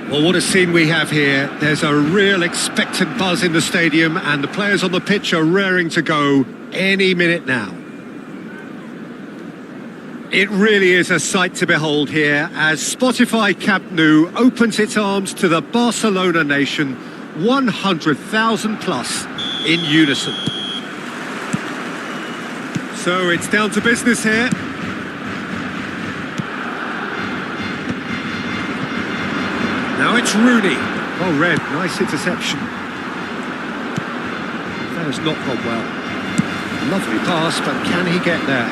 Well, what a scene we have here. There's a real expectant buzz in the stadium and the players on the pitch are raring to go any minute now. It really is a sight to behold here as Spotify Camp Nou opens its arms to the Barcelona nation, 100,000 plus in unison. So it's down to business here. Now it's Rooney. Well read, nice interception. That has not gone well. Lovely pass, but can he get there?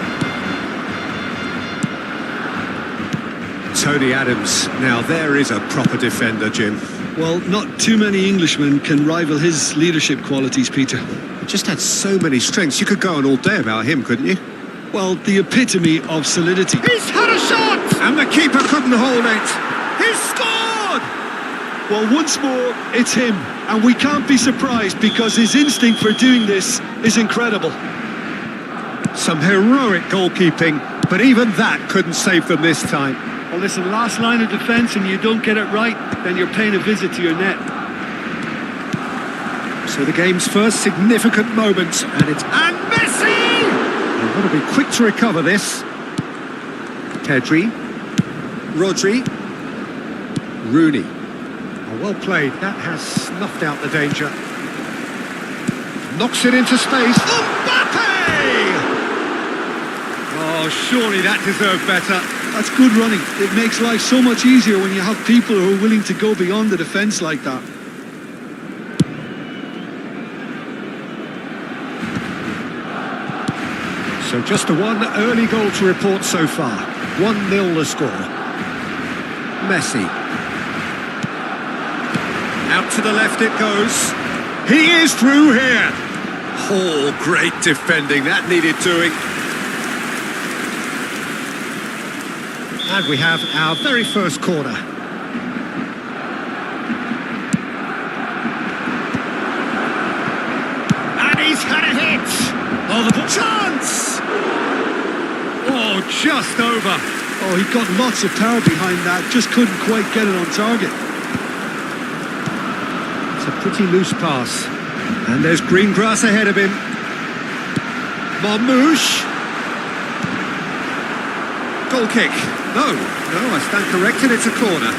Tony Adams. Now there is a proper defender, Jim. Well, not too many Englishmen can rival his leadership qualities, Peter. He just had so many strengths. You could go on all day about him, couldn't you? Well, the epitome of solidity. He's had a shot! And the keeper couldn't hold it. He's scored! Well, once more, it's him. And we can't be surprised because his instinct for doing this is incredible. Some heroic goalkeeping, but even that couldn't save them this time. Well, listen, last line of defence and you don't get it right, then you're paying a visit to your net. So the game's first significant moment, and it's... And Messi! They've got to be quick to recover this. Pedri. Rodri. Rooney. Oh, well played. That has snuffed out the danger. Knocks it into space. Mbappe! Oh, surely that deserved better. That's good running. It makes life so much easier when you have people who are willing to go beyond the defence like that. So just the one early goal to report so far. 1-0 the score. Messi. Out to the left it goes. He is through here. Oh, great defending. That needed doing. And we have our very first corner. And he's had a hit. Oh, the chance! Oh, just over. Oh, he got lots of power behind that, just couldn't quite get it on target. It's a pretty loose pass. And there's green grass ahead of him. Marmouche. Goal kick. No, I stand corrected, it's a corner.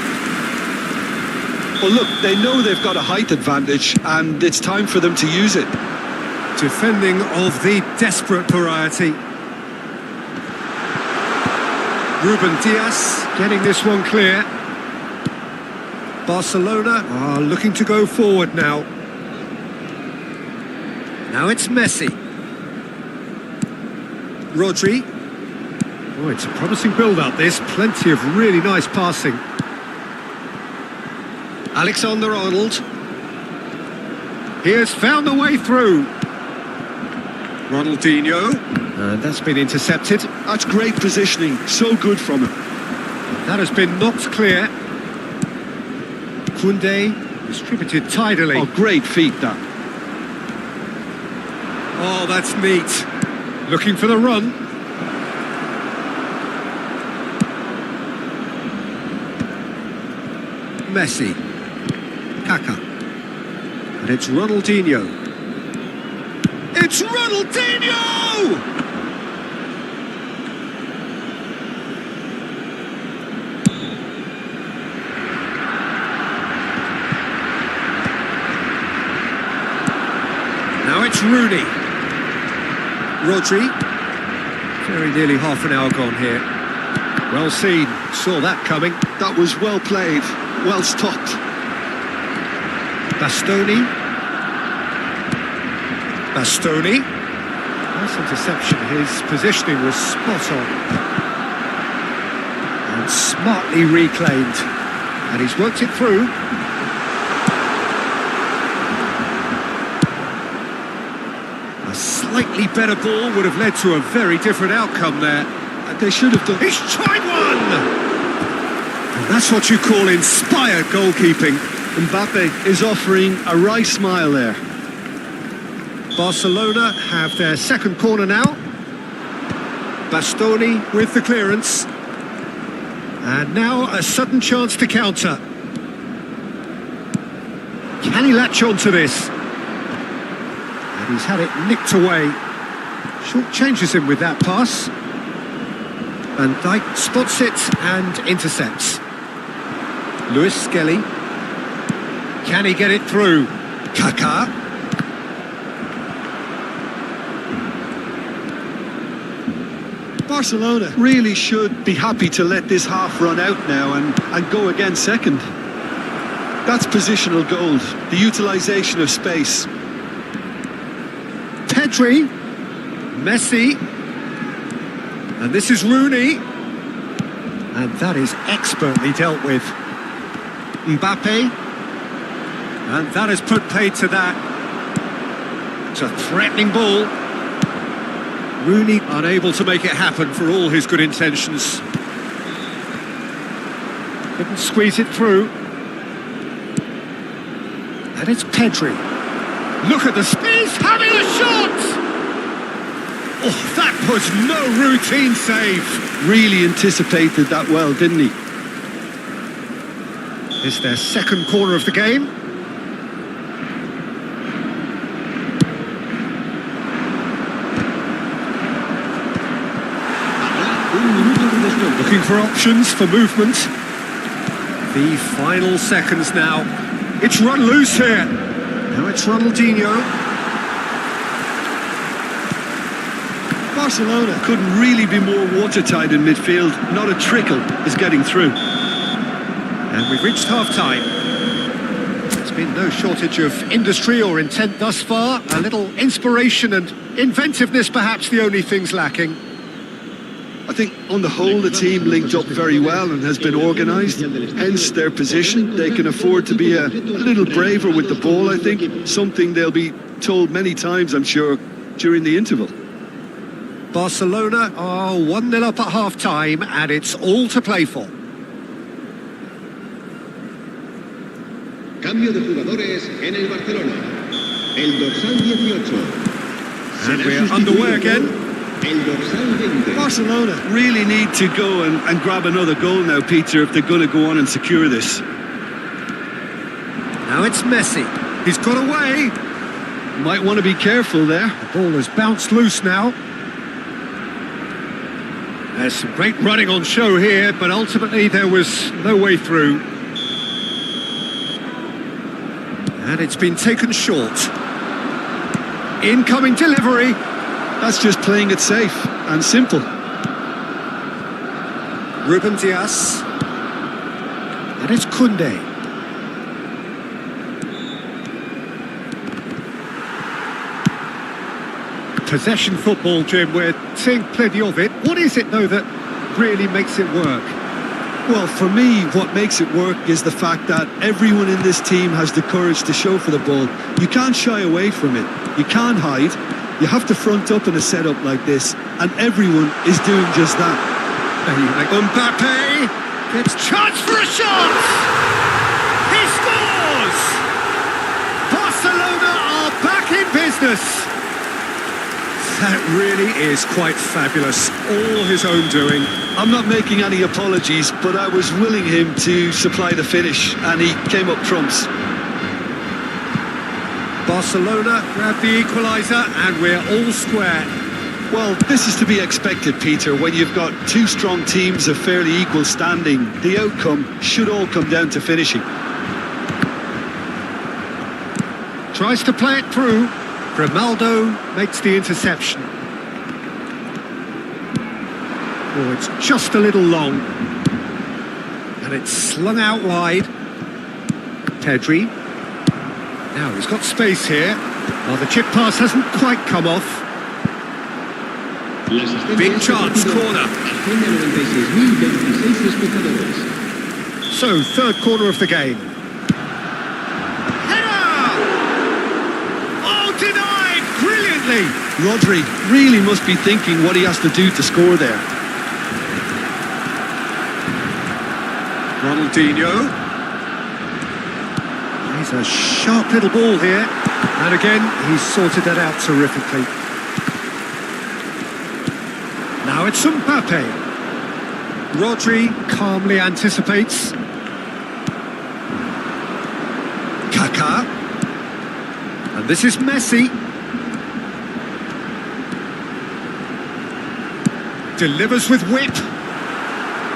Well, look, they know they've got a height advantage, and it's time for them to use it. Defending of the desperate variety. Ruben Diaz getting this one clear. Barcelona are looking to go forward now. Now it's Messi. Rodri. Oh, it's a promising build-up, this. Plenty of really nice passing. Alexander-Arnold. He has found the way through. Ronaldinho. And that's been intercepted. That's great positioning. So good from him. That has been knocked clear. Koundé distributed tidily. Oh, great feet, that. Oh, that's neat. Looking for the run. Messi. Kaka. And it's Ronaldinho. It's Ronaldinho! Now it's Rooney. Rodri. Very nearly half an hour gone here. Well seen. Saw that coming. That was well played. Well stopped. Bastoni. Bastoni. Nice interception. His positioning was spot on. And smartly reclaimed. And he's worked it through. A slightly better ball would have led to a very different outcome there. They should have done. He's tried one! And that's what you call inspired goalkeeping. Mbappe is offering a wry smile there. Barcelona have their second corner now. Bastoni with the clearance. And now a sudden chance to counter. Can he latch on to this? And he's had it nicked away. Short changes him with that pass. Van Dijk spots it and intercepts. Lewis Skelly. Can he get it through? Kaka. Barcelona really should be happy to let this half run out now and go again second. That's positional gold, the utilisation of space. Pedri. Messi. And this is Rooney. And that is expertly dealt with. Mbappe. And that has put paid to that. It's a threatening ball. Rooney unable to make it happen for all his good intentions. Couldn't squeeze it through. And it's Pedri. Look at the speed, having a shot! Oh, that was no routine save. Really anticipated that well, didn't he? It's their second corner of the game. Looking for options for movement. The final seconds now. It's run loose here. Now it's Ronaldinho. Barcelona couldn't really be more watertight in midfield. Not a trickle is getting through. And we've reached half-time. There's been no shortage of industry or intent thus far. A little inspiration and inventiveness, perhaps the only things lacking. I think on the whole the team linked up very well and has been organised, hence their position. They can afford to be a little braver with the ball, I think, something they'll be told many times, I'm sure, during the interval. Barcelona are 1-0 up at half-time and it's all to play for. Cambio de jugadores en el Barcelona. El dorsal 18. And we're underway again. El dorsal 20. Barcelona really need to go and grab another goal now, Peter, if they're going to go on and secure this. Now it's Messi. He's got away. Might want to be careful there. The ball has bounced loose now. There's some great running on show here, but ultimately there was no way through. And it's been taken short. Incoming delivery. That's just playing it safe and simple. Ruben Diaz. And it's Koundé. Possession football, Jim, we're seeing plenty of it. What is it, though, that really makes it work? Well, for me, what makes it work is the fact that everyone in this team has the courage to show for the ball. You can't shy away from it. You can't hide. You have to front up in a setup like this, and everyone is doing just that. Mbappe gets charged for a shot! He scores! Barcelona are back in business! That really is quite fabulous. All his own doing. I'm not making any apologies, but I was willing him to supply the finish, and he came up trumps. Barcelona grab the equaliser, and we're all square. Well, this is to be expected, Peter. When you've got two strong teams of fairly equal standing, the outcome should all come down to finishing. Tries to play it through. Grimaldo makes the interception. Oh, it's just a little long. And it's slung out wide. Pedri. Now he's got space here. Well, the chip pass hasn't quite come off. Big chance, corner. So, third corner of the game. Denied brilliantly. Rodri really must be thinking what he has to do to score there. Ronaldinho. He's a sharp little ball here. And again, he's sorted that out terrifically. Now it's Mbappe. Rodri calmly anticipates. Kaká. And this is Messi. Delivers with whip.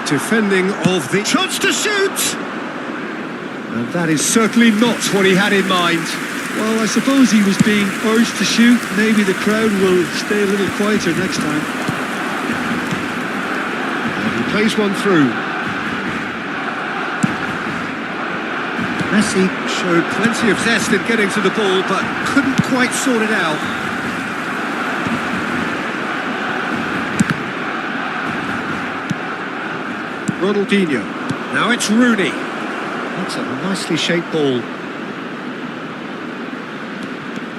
Defending of the chance to shoot. And that is certainly not what he had in mind. Well, I suppose he was being urged to shoot. Maybe the crowd will stay a little quieter next time. And he plays one through. Messi showed plenty of zest in getting to the ball, but couldn't quite sort it out. Ronaldinho. Now it's Rooney. That's a nicely shaped ball.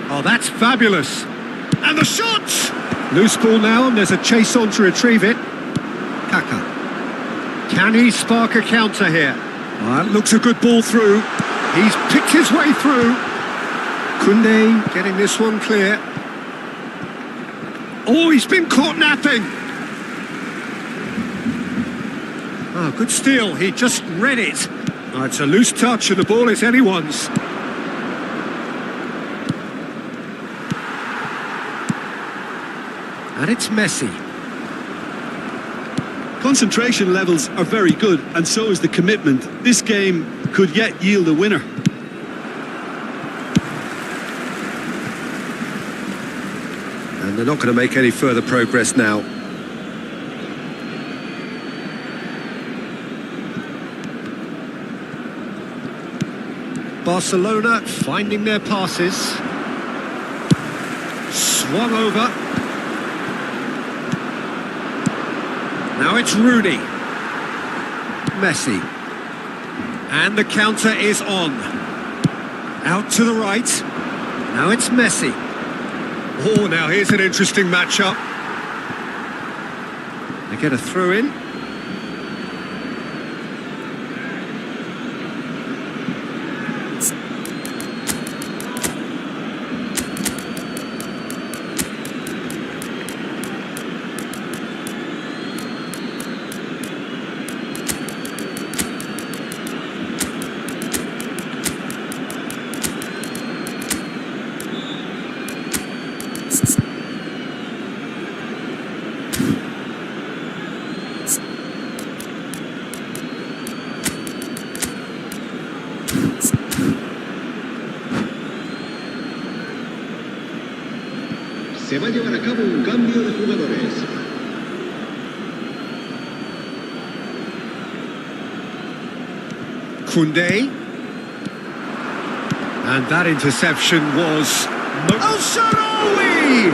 Oh, that's fabulous. And the shot! Loose ball now, and there's a chase on to retrieve it. Kaká. Can he spark a counter here? Oh, that looks a good ball through. He's picked his way through. Koundé getting this one clear. Oh, he's been caught napping. Oh, good steal. He just read it. Oh, it's a loose touch and the ball is anyone's. And it's Messi. Concentration levels are very good, and so is the commitment. This game could yet yield a winner. And they're not going to make any further progress now. Barcelona finding their passes. Swung over. Now it's Rooney. Messi. And the counter is on. Out to the right. Now it's Messi. Oh, now here's an interesting matchup. They get a throw in. Se va a llevar a cabo un cambio de jugadores. Koundé. And that interception was... El Shaarawy!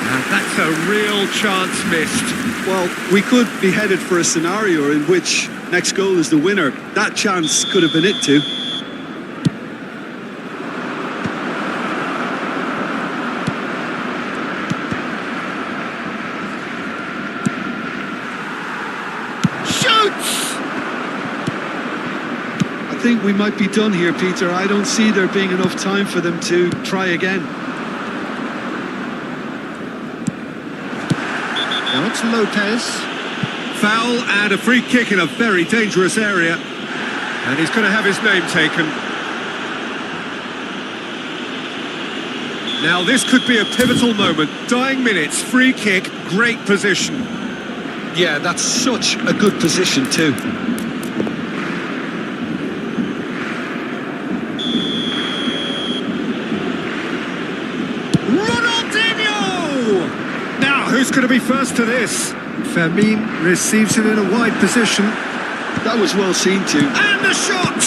And that's a real chance missed. Well, we could be headed for a scenario in which next goal is the winner. That chance could have been it too. Shoots! I think we might be done here, Peter. I don't see there being enough time for them to try again. Now it's Lopez. Foul and a free kick in a very dangerous area. And he's going to have his name taken. Now this could be a pivotal moment. Dying minutes, free kick, great position. Yeah, that's such a good position too. Who's going to be first to this? Fermin receives it in a wide position. That was well seen too. And the shot!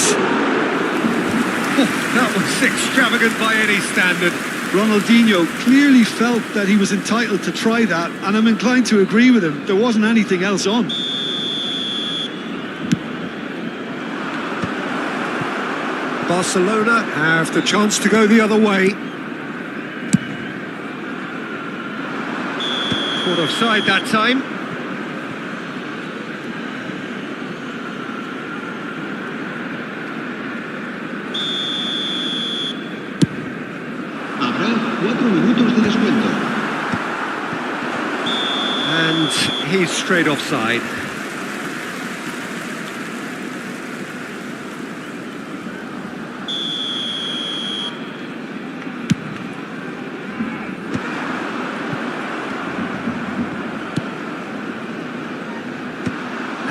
Oh, that was extravagant by any standard. Ronaldinho clearly felt that he was entitled to try that, and I'm inclined to agree with him. There wasn't anything else on. Barcelona have the chance to go the other way. Caught offside that time. Habrá 4 minutos de descuento. And he's straight offside.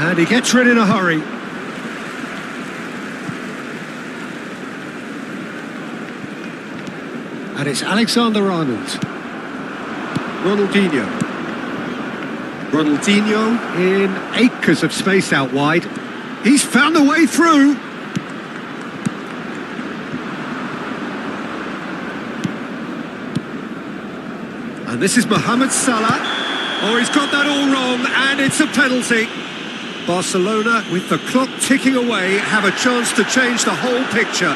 And he gets rid in a hurry. And it's Alexander-Arnold. Ronaldinho. Ronaldinho in acres of space out wide. He's found a way through. And this is Mohamed Salah. Oh, he's got that all wrong, and it's a penalty. Barcelona, with the clock ticking away, have a chance to change the whole picture.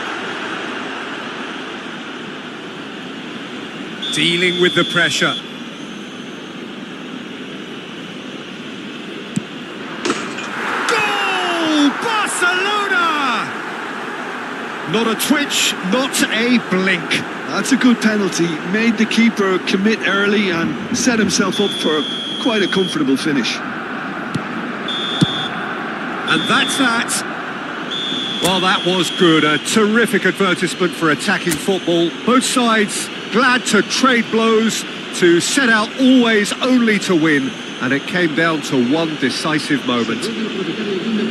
Dealing with the pressure. Goal! Barcelona! Not a twitch, not a blink. That's a good penalty. Made the keeper commit early and set himself up for quite a comfortable finish. And that's that. Well, that was good. A terrific advertisement for attacking football. Both sides glad to trade blows, to set out always only to win. And it came down to one decisive moment.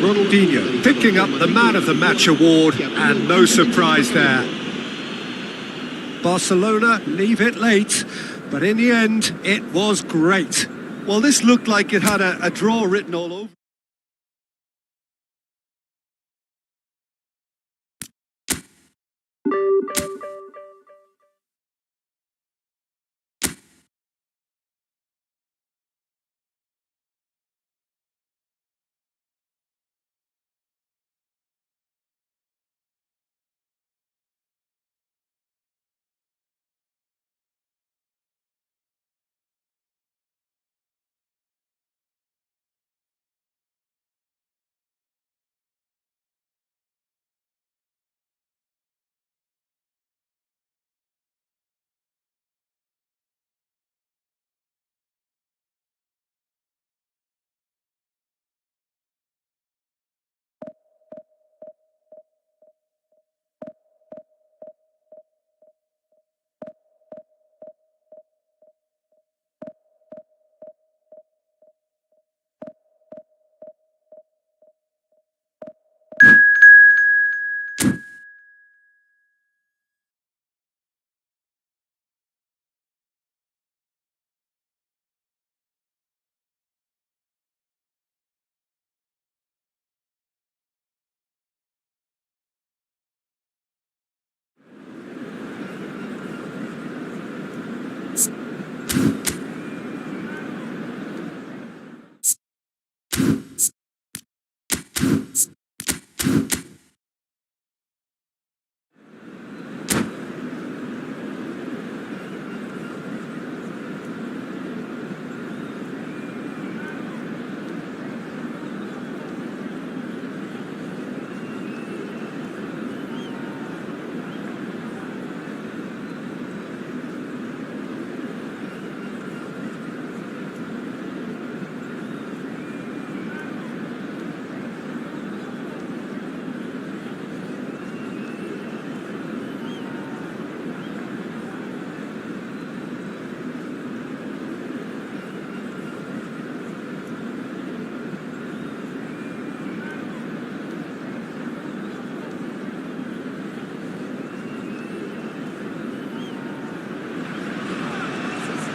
Ronaldinho picking up the Man of the Match award, and no surprise there. Barcelona leave it late, but in the end, it was great. Well, this looked like it had a draw written all over.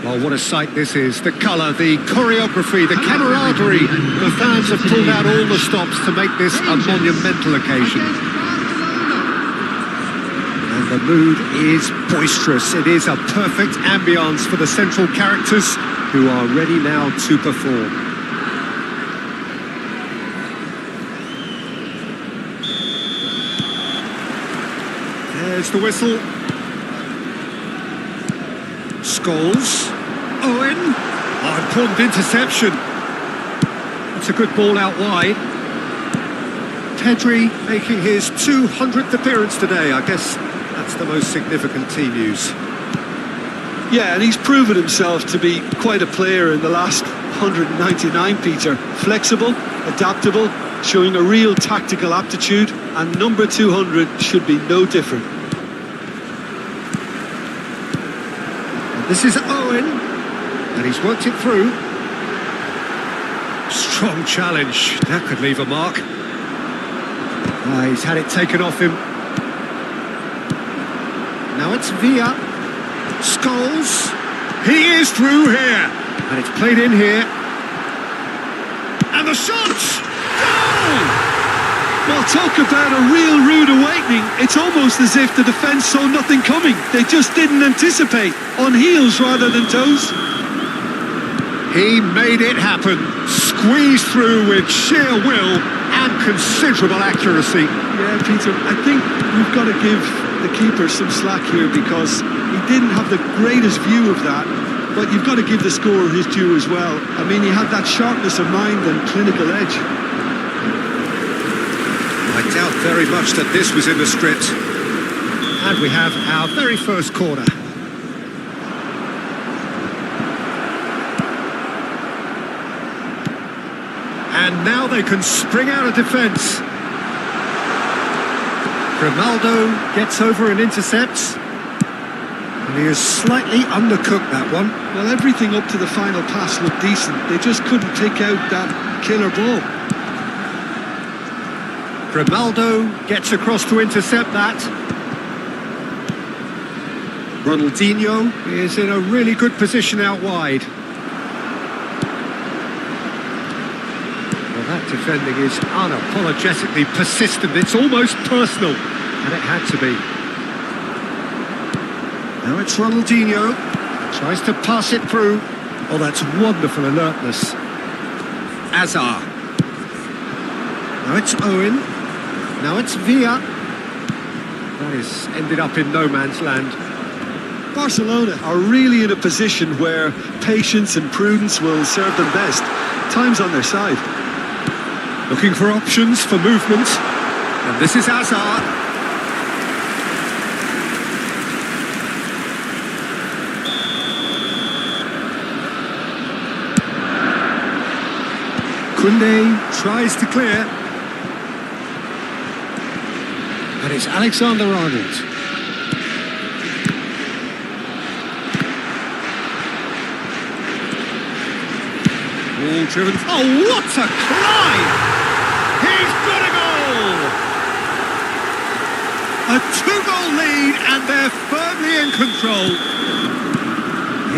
Oh, what a sight this is. The colour, the choreography, the camaraderie. The fans have pulled out all the stops to make this a monumental occasion. And the mood is boisterous. It is a perfect ambience for the central characters who are ready now to perform. There's the whistle. Scholes. Owen. Oh, important interception. It's a good ball out wide. Pedri making his 200th appearance today. I guess that's the most significant team news. Yeah, and he's proven himself to be quite a player in the last 199, Peter. Flexible, adaptable, showing a real tactical aptitude, and number 200 should be no different. This is Owen, and he's worked it through. Strong challenge, that could leave a mark. He's had it taken off him. Now it's Villa. Scholes. He is through here, and it's played in here. And the shot! Goal! Well, talk about a real rude awakening. It's almost as if the defence saw nothing coming. They just didn't anticipate. On heels rather than toes. He made it happen. Squeezed through with sheer will and considerable accuracy. Yeah, Peter, I think we've got to give the keeper some slack here because he didn't have the greatest view of that. But you've got to give the scorer his due as well. I mean, he had that sharpness of mind and clinical edge. I doubt very much that this was in the script. And we have our very first corner. And now they can spring out of defence. Grimaldo gets over and intercepts. And he has slightly undercooked that one. Well, everything up to the final pass looked decent. They just couldn't take out that killer ball. Grimaldo gets across to intercept that. Ronaldinho is in a really good position out wide. Well, that defending is unapologetically persistent. It's almost personal, and it had to be. Now it's Ronaldinho. Tries to pass it through. Oh, that's wonderful alertness. Azar. Now it's Owen. Now it's Villa. That is ended up in no man's land. Barcelona are really in a position where patience and prudence will serve them best. Time's on their side. Looking for options for movement. And this is Hazard. Koundé tries to clear. And it's Alexander-Arnold. Ball driven. Oh, what a climb! He's got a goal! A 2-goal lead, and they're firmly in control.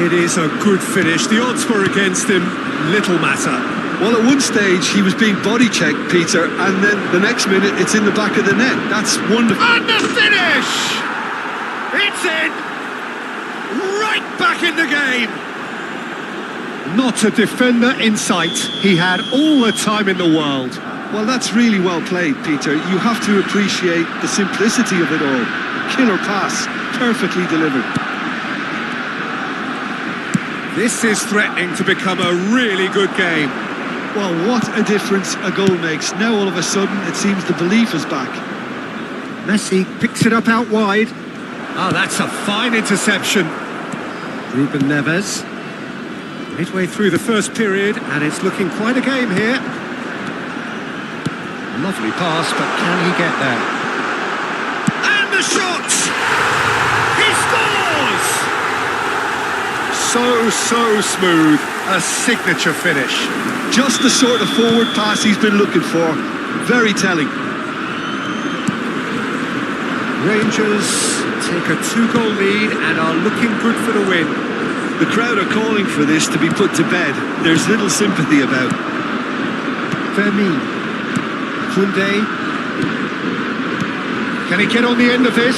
It is a good finish. The odds were against him. Little matter. Well, at one stage, he was being body-checked, Peter, and then the next minute, it's in the back of the net. That's wonderful. And the finish! It's in! Right back in the game! Not a defender in sight. He had all the time in the world. Well, that's really well played, Peter. You have to appreciate the simplicity of it all. Killer pass, perfectly delivered. This is threatening to become a really good game. Well, what a difference a goal makes. Now all of a sudden it seems the belief is back. Messi picks it up out wide. Oh, that's a fine interception. Ruben Neves. Midway through the first period, and it's looking quite a game here. Lovely pass, but can he get there? And the shot! He scores! So smooth. A signature finish. Just the sort of forward pass he's been looking for. Very telling. Rangers take a 2-goal lead and are looking good for the win. The crowd are calling for this to be put to bed. There's little sympathy about. Fermin. Koundé. Can he get on the end of this?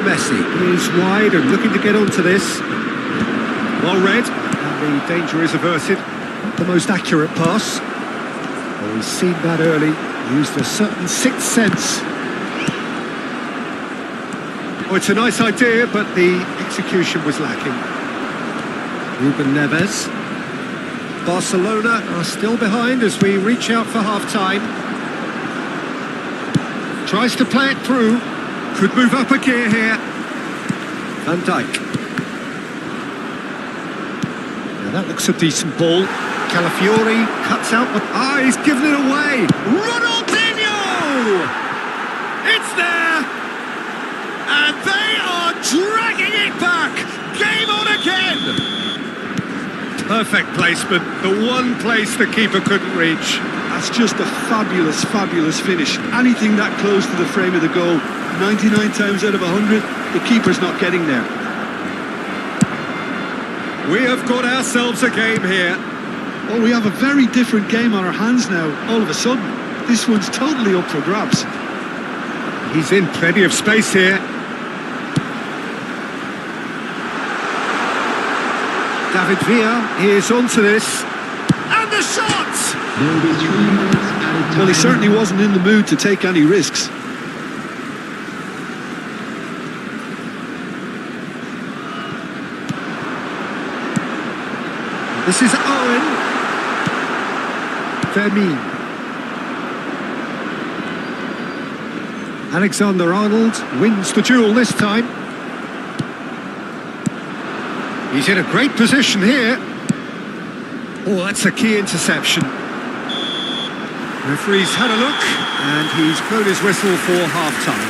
Messi is wide and looking to get onto this. Well read, and the danger is averted. Not the most accurate pass. Oh, he's seen that early. Used a certain sixth sense. Oh, it's a nice idea, but the execution was lacking. Ruben Neves. Barcelona are still behind as we reach out for half-time. Tries to play it through. Could move up a gear here. Van Dijk. Now that looks a decent ball. Calafiori cuts out, but he's given it away. Ronaldinho! It's there! And they are dragging it back! Game on again! Perfect placement, the one place the keeper couldn't reach. That's just a fabulous, fabulous finish. Anything that close to the frame of the goal, 99 times out of 100, the keeper's not getting there. We have got ourselves a game here. Oh, we have a very different game on our hands now, all of a sudden. This one's totally up for grabs. He's in plenty of space here. David Villa is onto this. And the shot! Well, he certainly wasn't in the mood to take any risks. This is Owen. Fermin. Alexander-Arnold wins the duel this time. He's in a great position here. Oh, that's a key interception. Referee's had a look, and he's blown his whistle for half-time.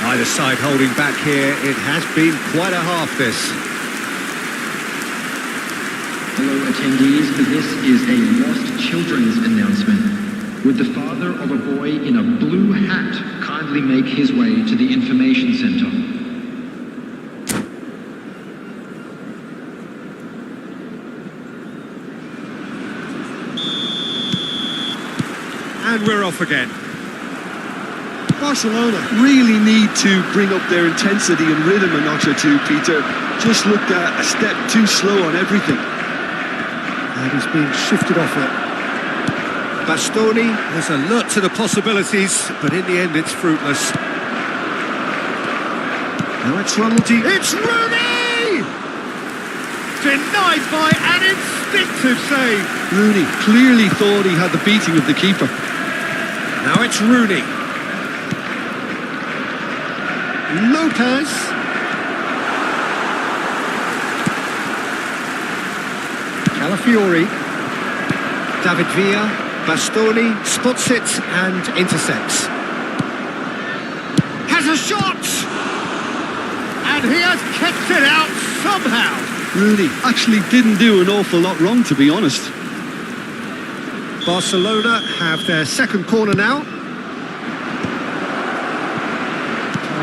Either side holding back here. It has been quite a half, this. Hello attendees, this is a lost children's announcement. Would the father of a boy in a blue hat kindly make his way to the information center? And we're off again. Barcelona really need to bring up their intensity and rhythm a notch or two, Peter. Just looked a step too slow on everything. And he's being shifted off it. Bastoni was alert to the possibilities, but in the end it's fruitless. Now it's Ronaldinho. It's Rooney! Denied by an instinctive save. Rooney clearly thought he had the beating of the keeper. Now it's Rooney. Lopez. Calafiori. David Villa. Bastoni spots it and intercepts. Has a shot! And he has kept it out somehow. Rooney actually didn't do an awful lot wrong, to be honest. Barcelona have their second corner now.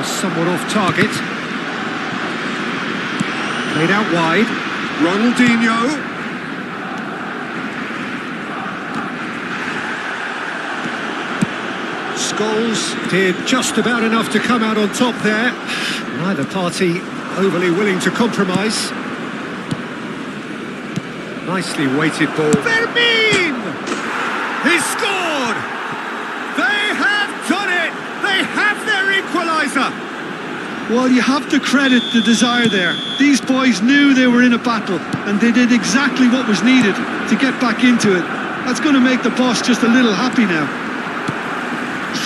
Somewhat off target. Played out wide. Ronaldinho. Scholes did just about enough to come out on top there. Neither party overly willing to compromise. Nicely weighted ball. Fermin! He scored! They have done it! They have their equaliser! Well, you have to credit the desire there. These boys knew they were in a battle, and they did exactly what was needed to get back into it. That's going to make the boss just a little happy now.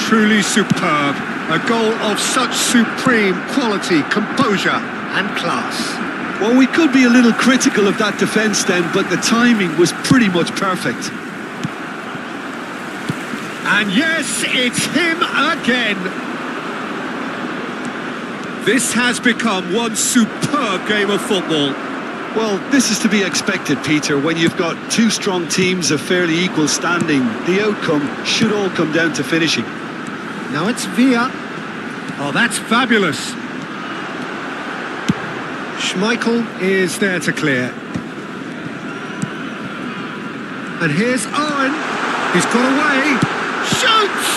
Truly superb. A goal of such supreme quality, composure and class. Well, we could be a little critical of that defence then, but the timing was pretty much perfect. And yes, it's him again. This has become one superb game of football. Well, this is to be expected, Peter. When you've got two strong teams of fairly equal standing, the outcome should all come down to finishing. Now it's Villa. Oh, that's fabulous. Schmeichel is there to clear. And here's Owen. He's got away. Shoots!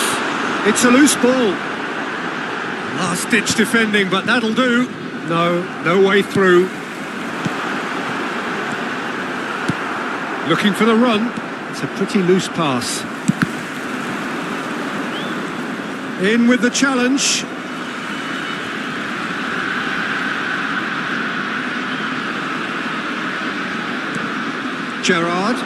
It's a loose ball. Last-ditch defending, but that'll do. No way through. Looking for the run. It's a pretty loose pass. In with the challenge. Gerrard.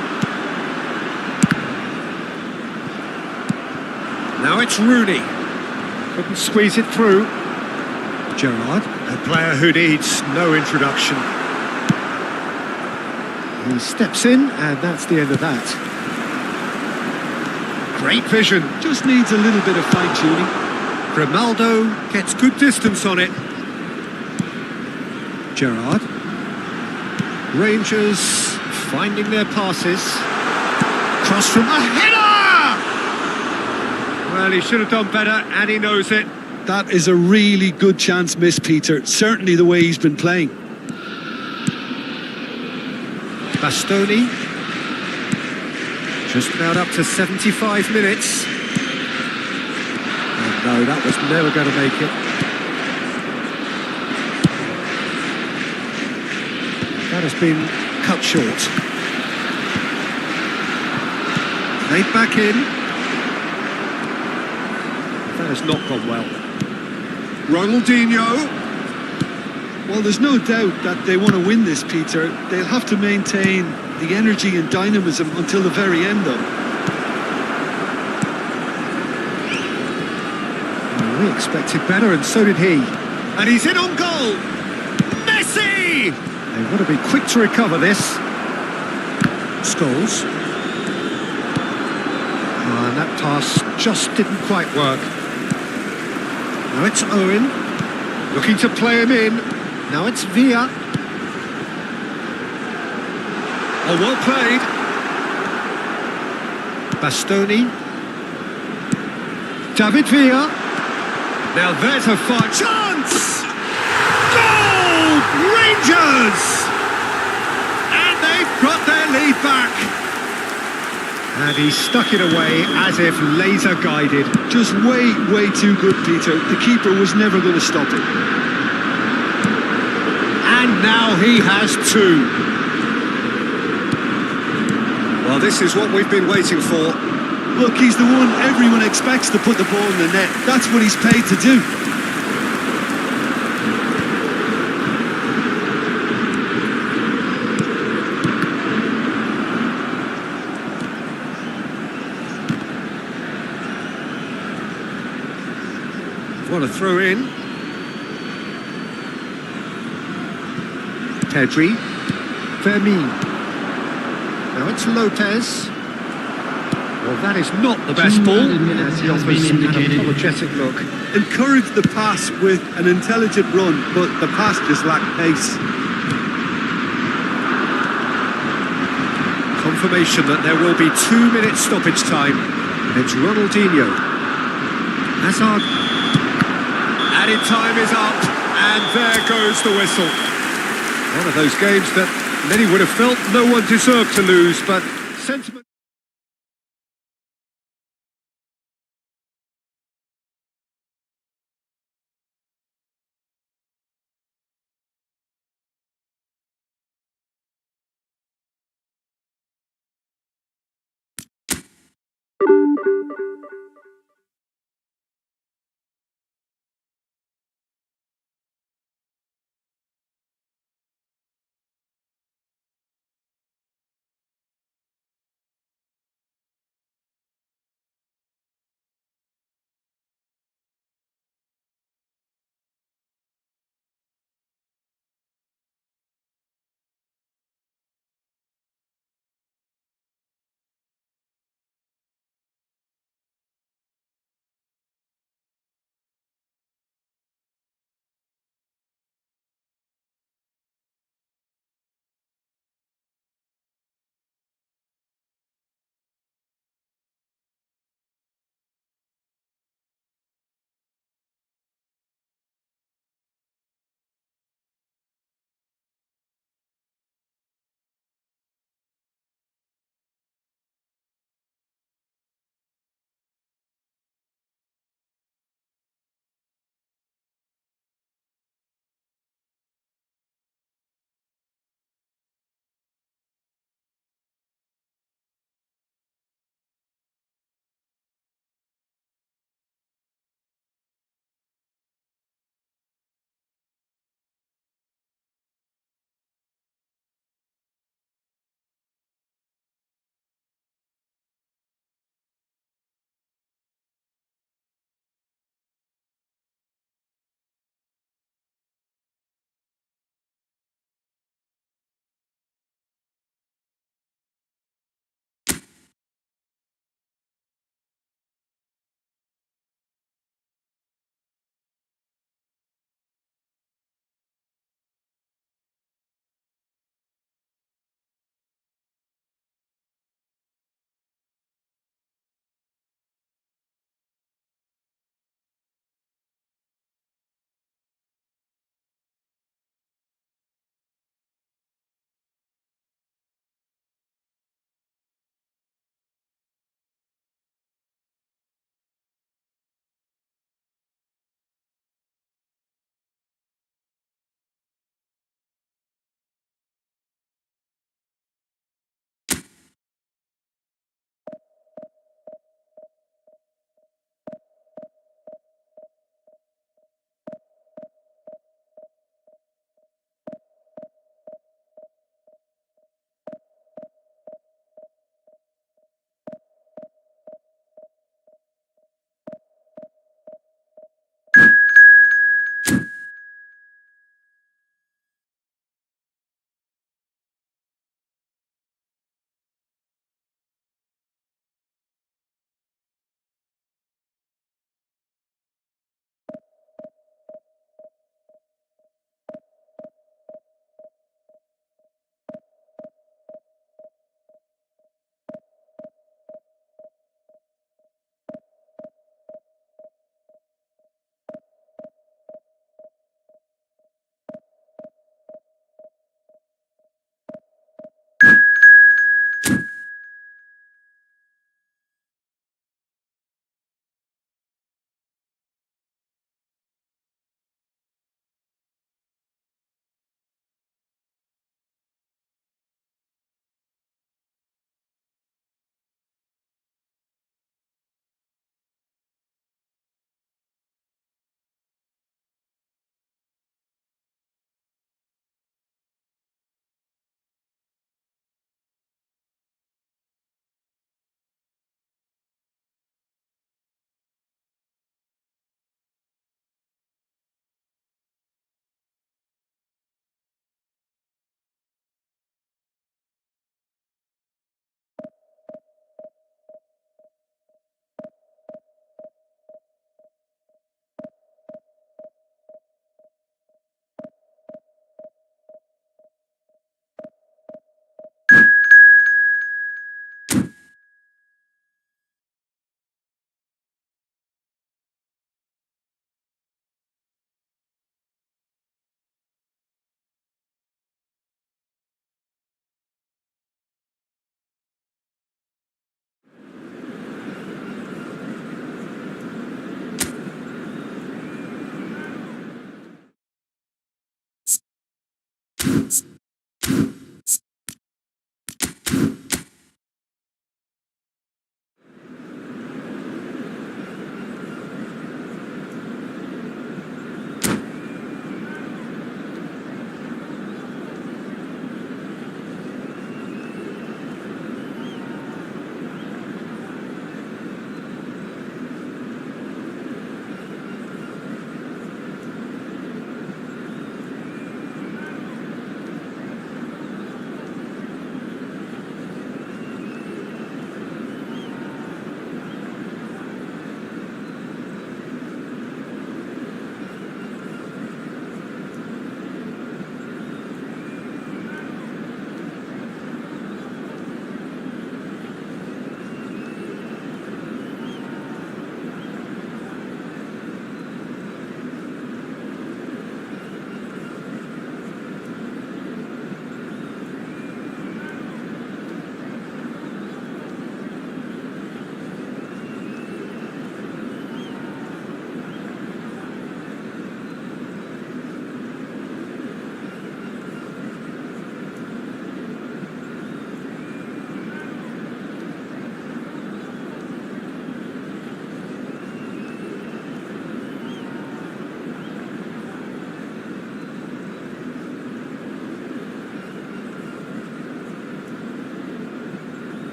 Now it's Rooney. Couldn't squeeze it through. Gerrard, a player who needs no introduction. He steps in, and that's the end of that. Great vision. Just needs a little bit of fine-tuning. Grimaldo gets good distance on it. Gerrard. Rangers finding their passes. Cross from a header! Well, he should have done better, and he knows it. That is a really good chance missed, Peter. Certainly the way he's been playing. Bastoni. Just about up to 75 minutes. Oh, no, that was never going to make it. That has been cut short. Played back in. That has not gone well. Ronaldinho. Well, there's no doubt that they want to win this, Peter. They'll have to maintain the energy and dynamism until the very end, though. Well, we expected better, and so did he. And he's in on goal! Messi! They want to be quick to recover this. Scholes. And that pass just didn't quite work. Now it's Owen, looking to play him in. Now it's Villa. Oh, well played. Bastoni. David Villa. Now there's a fine chance! Goal! Rangers! And they've got their lead back. And he stuck it away as if laser guided. Just way too good, Peter. The keeper was never going to stop it. And now he has two. Well, this is what we've been waiting for. Look, he's the one everyone expects to put the ball in the net. That's what he's paid to do. What a throw in. Pedri. Fermin. Now it's Lopez. Well, that is not the best ball. And he offers an apologetic look. Encouraged the pass with an intelligent run, but the pass just lacked pace. Confirmation that there will be 2 minutes stoppage time. And it's Ronaldinho. Hazard. Added time is up, and there goes the whistle. One of those games that many would have felt no one deserved to lose, but sentiment...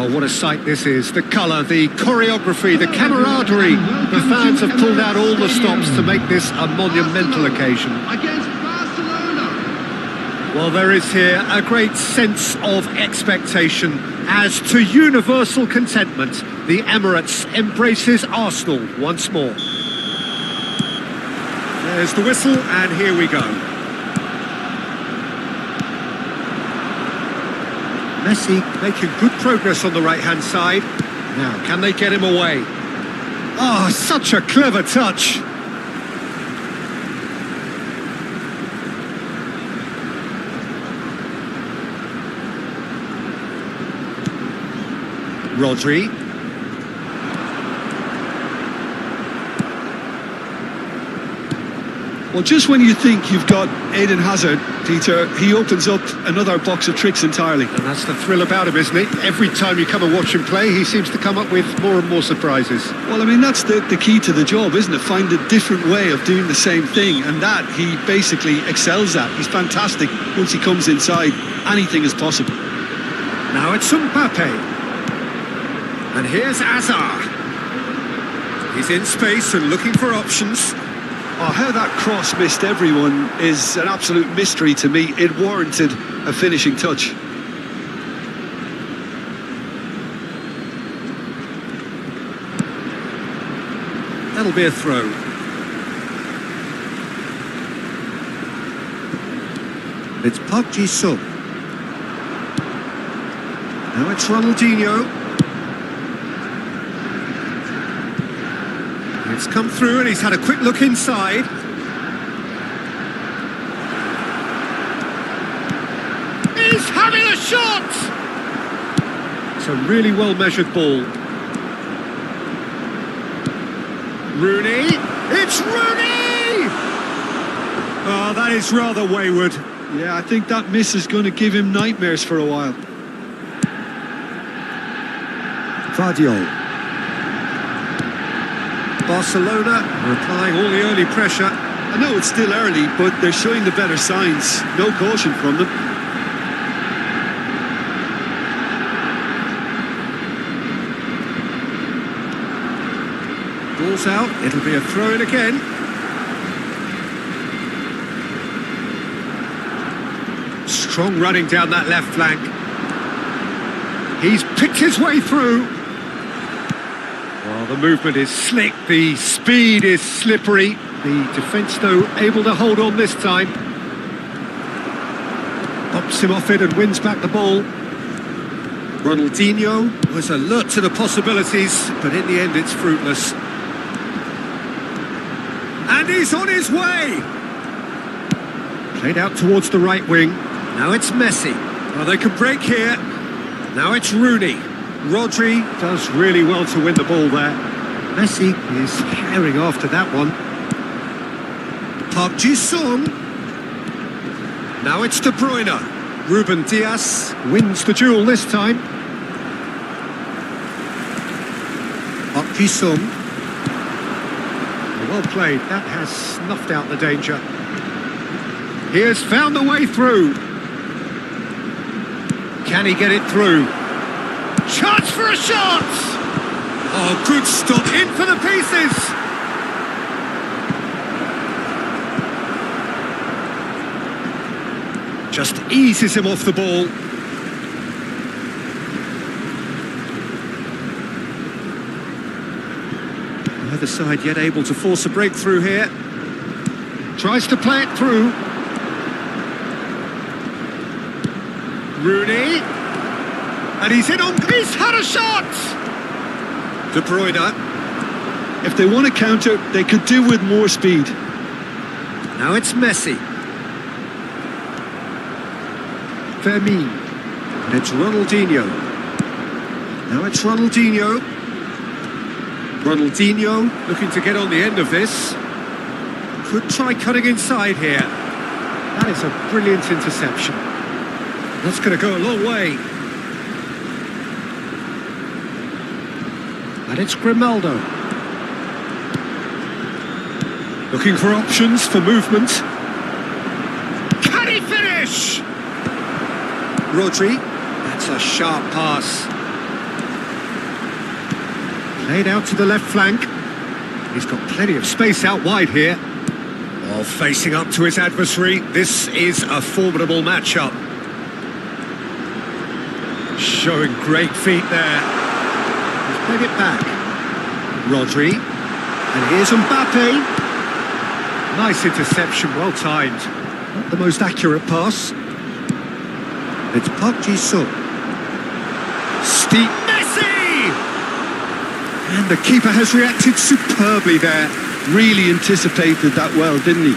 Oh, what a sight this is. The colour, the choreography, the camaraderie. The fans have pulled out all the stops to make this a monumental occasion. Against Barcelona. Well, there is here a great sense of expectation. As to universal contentment, the Emirates embraces Arsenal once more. There's the whistle, and here we go. Messi making good progress on the right-hand side. Now, can they get him away? Oh, such a clever touch. Rodri. Well, just when you think you've got Eden Hazard, Peter, he opens up another box of tricks entirely. And that's the thrill about him, isn't it? Every time you come and watch him play, he seems to come up with more and more surprises. Well, I mean, that's the key to the job, isn't it? Find a different way of doing the same thing, and that he basically excels at. He's fantastic. Once he comes inside, anything is possible. Now it's Mbappe. And here's Azar. He's in space and looking for options. Oh, how that cross missed everyone is an absolute mystery to me. It warranted a finishing touch. That'll be a throw. It's Park Ji-sung. Now it's Ronaldinho. It's come through and he's had a quick look inside. He's having a shot! It's a really well-measured ball. Rooney! It's Rooney! Oh, that is rather wayward. Yeah, I think that miss is going to give him nightmares for a while. Guardiola. Barcelona are applying all the early pressure. I know it's still early, but they're showing the better signs. No caution from them. Ball's out, it'll be a throw-in again. Strong running down that left flank. He's picked his way through. Well, the movement is slick, the speed is slippery. The defence, though, able to hold on this time. Pops him off it and wins back the ball. Ronaldinho was alert to the possibilities, but in the end it's fruitless. And he's on his way! Played out towards the right wing. Now it's Messi. Well, they can break here. Now it's Rooney. Rodri does really well to win the ball there. Messi is herring after that one. Park Ji-sung. Now it's De Bruyne. Ruben Dias wins the duel this time. Park Ji-sung. Well played. That has snuffed out the danger. He has found the way through. Can he get it through? Chance for a shot! Oh, good stop, in for the pieces! Just eases him off the ball. Neither side yet able to force a breakthrough here. Tries to play it through. Rooney. And he's in on... He's had a shot! De Bruyne. If they want to counter, they could do with more speed. Now it's Messi. Fermin. And it's Ronaldinho. Now it's Ronaldinho. Ronaldinho looking to get on the end of this. Could try cutting inside here. That is a brilliant interception. That's going to go a long way. And it's Grimaldo. Looking for options for movement. Can he finish? Rodri. That's a sharp pass. Played out to the left flank. He's got plenty of space out wide here. While facing up to his adversary, this is a formidable matchup. Showing great feet there. He's played it back. Rodri. And here's Mbappe. Nice interception, well timed. Not the most accurate pass. It's Park Ji-sung. Steep Messi! And the keeper has reacted superbly there. Really anticipated that well, didn't he?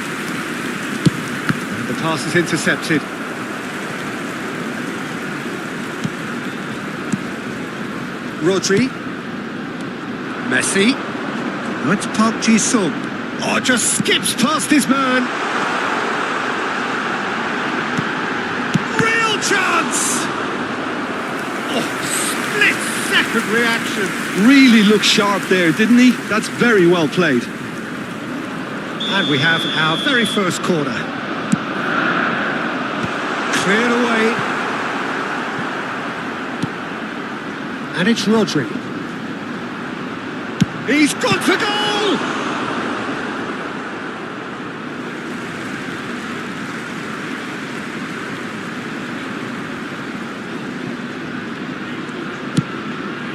And the pass is intercepted. Rodri. Messi. Now it's Park Ji-sung. Oh, just skips past his man. Real chance! Oh, split-second reaction. Really looked sharp there, didn't he? That's very well played. And we have our very first corner. Cleared away. And it's Rodri. He's gone for goal!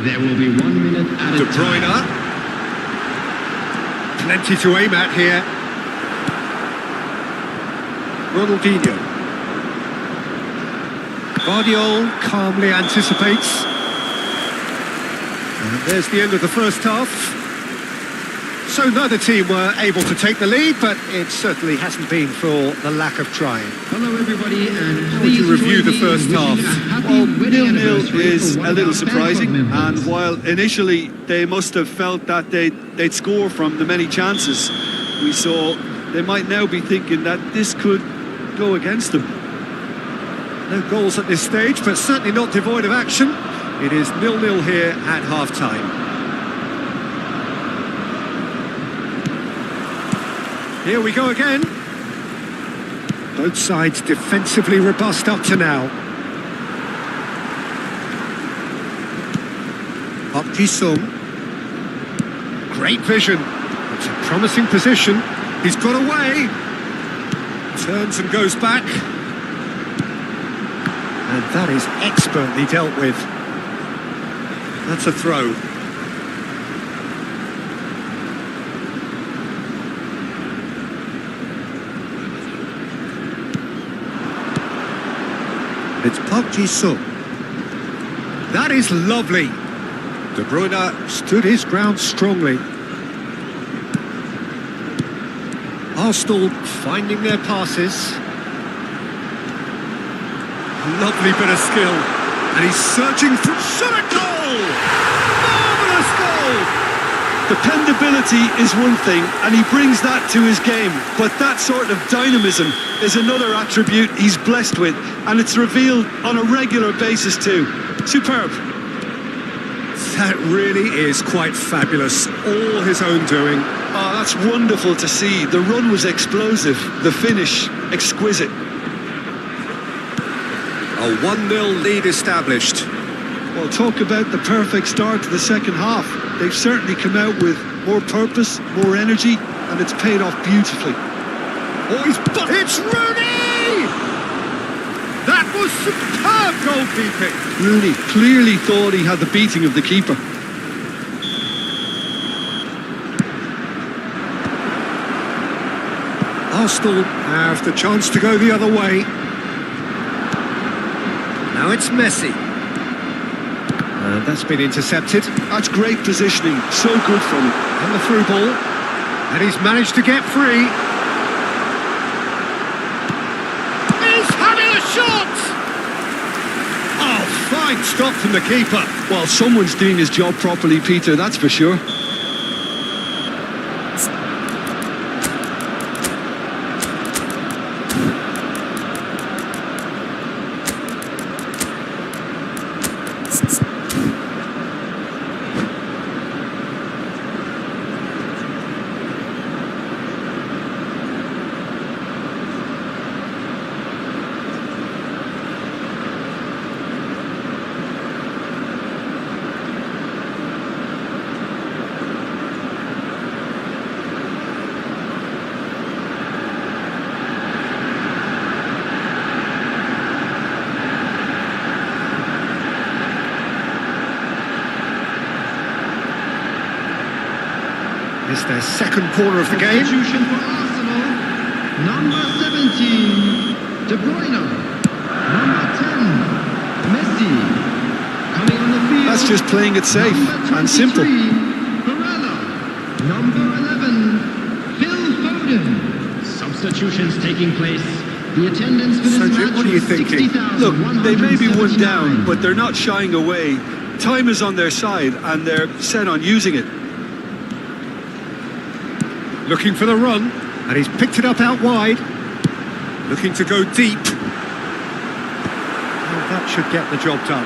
There will be 1 minute at De a Bruyne. time. Plenty to aim at here. Ronaldinho. Guardiola calmly anticipates. And there's the end of the first half. So neither team were able to take the lead, but it certainly hasn't been for the lack of trying. Hello everybody, and How would you review the first half? Well, 0-0 is a little surprising, and while initially they must have felt that they'd score from the many chances we saw, they might now be thinking that this could go against them. No goals at this stage, but certainly not devoid of action. It is 0-0 here at half-time. Here we go again. Both sides defensively robust up to now. Park Ji-sung. Great vision. It's a promising position. He's got away. Turns and goes back. And that is expertly dealt with. That's a throw. It's Park Ji-sung. That is lovely. De Bruyne stood his ground strongly. Arsenal finding their passes. Lovely bit of skill. And he's searching for shot at goal! Marvellous goal! Dependability is one thing, and he brings that to his game, but that sort of dynamism is another attribute he's blessed with, and it's revealed on a regular basis too. Superb. That really is quite fabulous. All his own doing. Oh, that's wonderful to see. The run was explosive, the finish exquisite. A 1-0 lead established. Well, talk about the perfect start to the second half. They've certainly come out with more purpose, more energy, and it's paid off beautifully. Oh, it's Rooney! That was superb goalkeeping. Rooney clearly thought he had the beating of the keeper. Arsenal have the chance to go the other way. Now it's Messi. And that's been intercepted. That's great positioning, so good from him. And the through ball. And he's managed to get free. He's having a shot! Oh, fine stop from the keeper. Well, someone's doing his job properly, Peter, that's for sure. It's their second corner of the game. Substitution for Arsenal. Number 17, De Bruyne. Number 10, Messi. Coming on the field. That's just playing it safe Number and simple. 23, Barella. Number 11, Phil Foden. Substitutions taking place. The attendance for this So, Jim, match what are you was thinking? 60,179. Look, they may be one down, but they're not shying away. Time is on their side, and they're set on using it. Looking for the run, and he's picked it up out wide. Looking to go deep. Well, that should get the job done.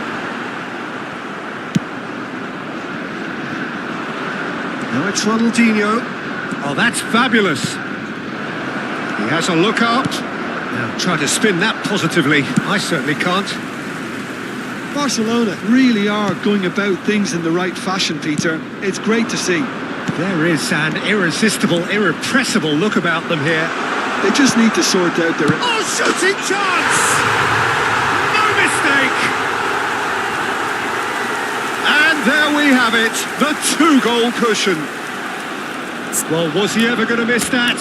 Now it's Ronaldinho. Oh, that's fabulous. He has a look up. Now try to spin that positively. I certainly can't. Barcelona really are going about things in the right fashion, Peter. It's great to see. There is an irresistible, irrepressible look about them here. They just need to sort out their... Oh, shooting chance! No mistake! And there we have it, the 2-goal cushion. Well, was he ever going to miss that?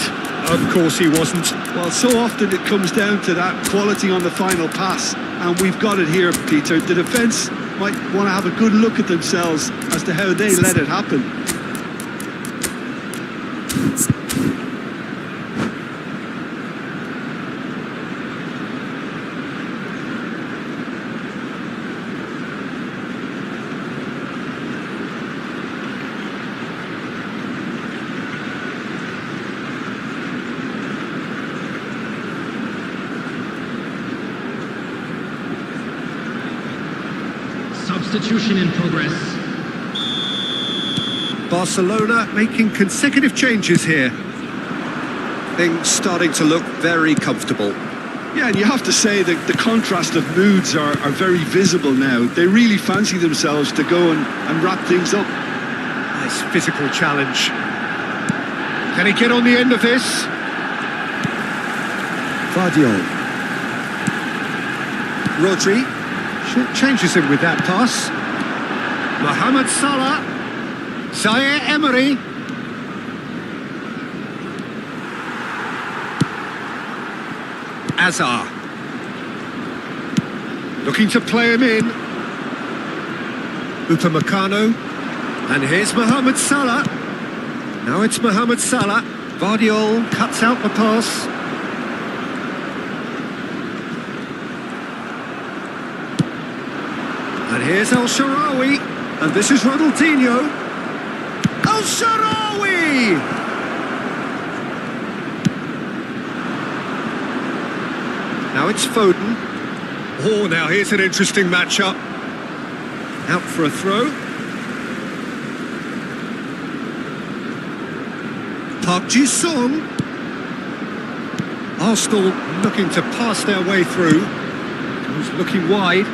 Of course he wasn't. Well, so often it comes down to that quality on the final pass, and we've got it here, Peter. The defence might want to have a good look at themselves as to how they let it happen. Substitution in progress. Barcelona making consecutive changes here. Things starting to look very comfortable. Yeah, and you have to say that the contrast of moods are very visible now. They really fancy themselves to go and wrap things up. Nice physical challenge. Can he get on the end of this? Rodri changes him with that pass. Mohamed Salah. Zaire Emery. Azar. Looking to play him in. Upamecano. And here's Mohamed Salah. Now it's Mohamed Salah. Vardiol cuts out the pass. And here's El Shaarawy. And this is Ronaldinho. El Shaarawy! Now it's Foden. Oh, now here's an interesting matchup. Out for a throw. Park Ji-sung. Arsenal looking to pass their way through. He's looking wide.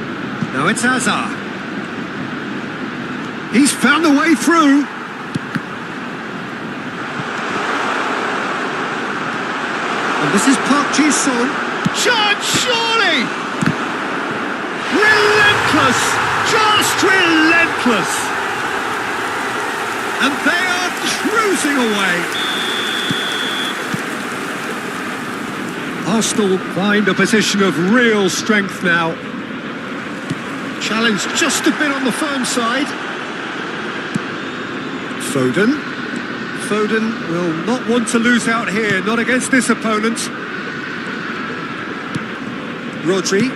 Now it's Azar. He's found the way through. And this is Park Ji-sung. Chance, surely! Relentless! Just relentless! And they are cruising away. Arsenal find a position of real strength now. Challenge just a bit on the firm side. Foden. Foden will not want to lose out here, not against this opponent. Rodri.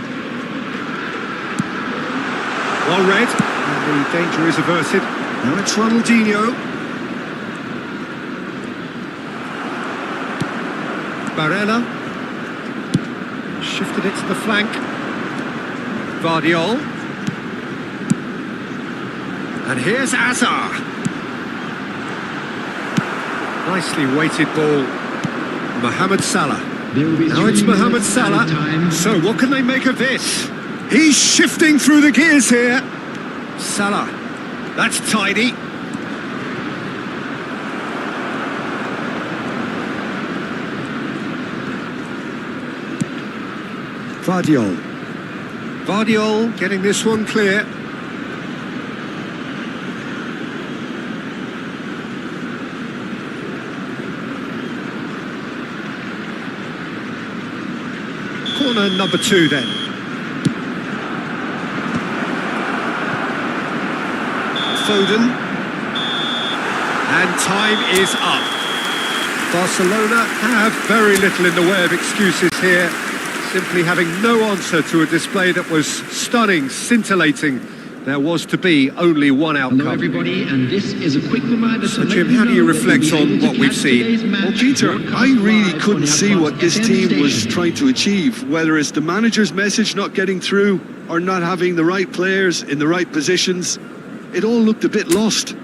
Well read, and the danger is averted. Now it's Ronaldinho. Barella. Shifted it to the flank. Vardiol. And here's Azar. Nicely weighted ball. Mohamed Salah. Now it's Mohamed Salah. So what can they make of this? He's shifting through the gears here. Salah. That's tidy. Vardiol. Vardiol getting this one clear. Corner number 2 then. Foden. And time is up. Barcelona have very little in the way of excuses here, simply having no answer to a display that was stunning, scintillating. There was to be only one outcome. Hello everybody, and this is a quick reminder. So Jim, how do you reflect on what we've seen? Well, Peter, I really couldn't see what this team was trying to achieve, whether it's the manager's message not getting through or not having the right players in the right positions. It all looked a bit lost.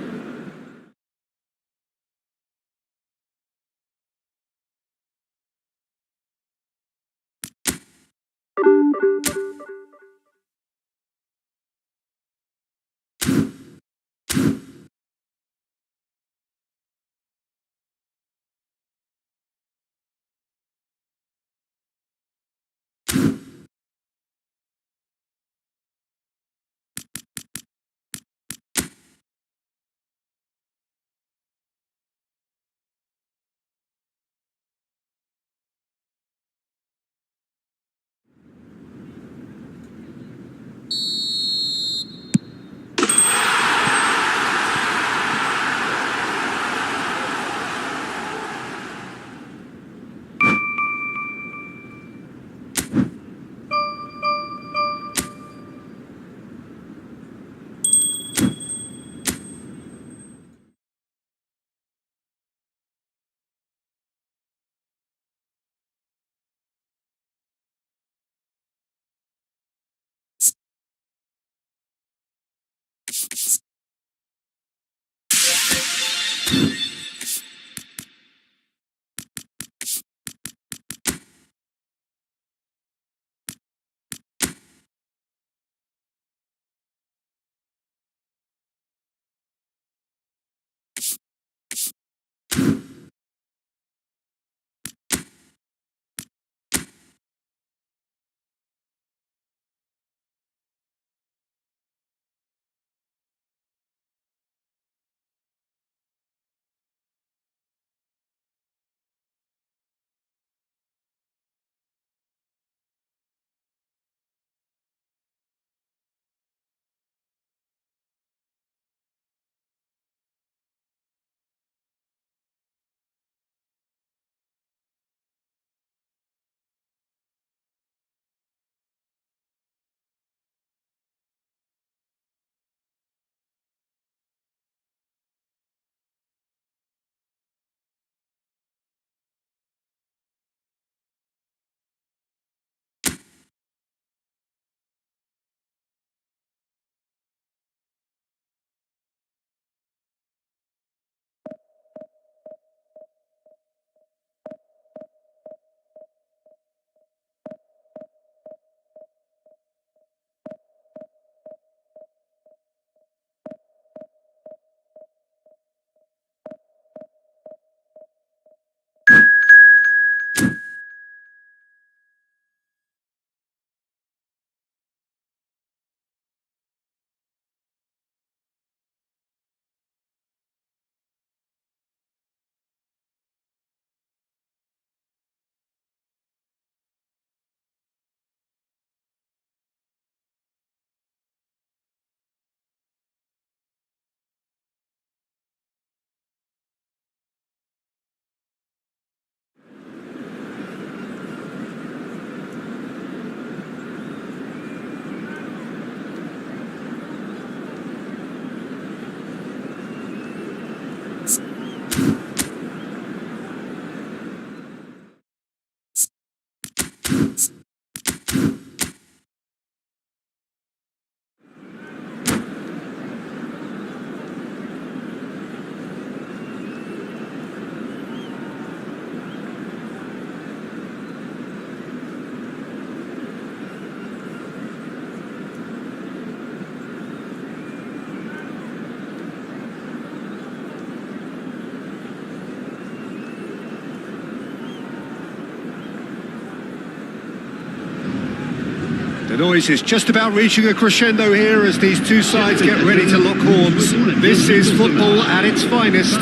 The noise is just about reaching a crescendo here as these two sides get ready to lock horns. This is football at its finest.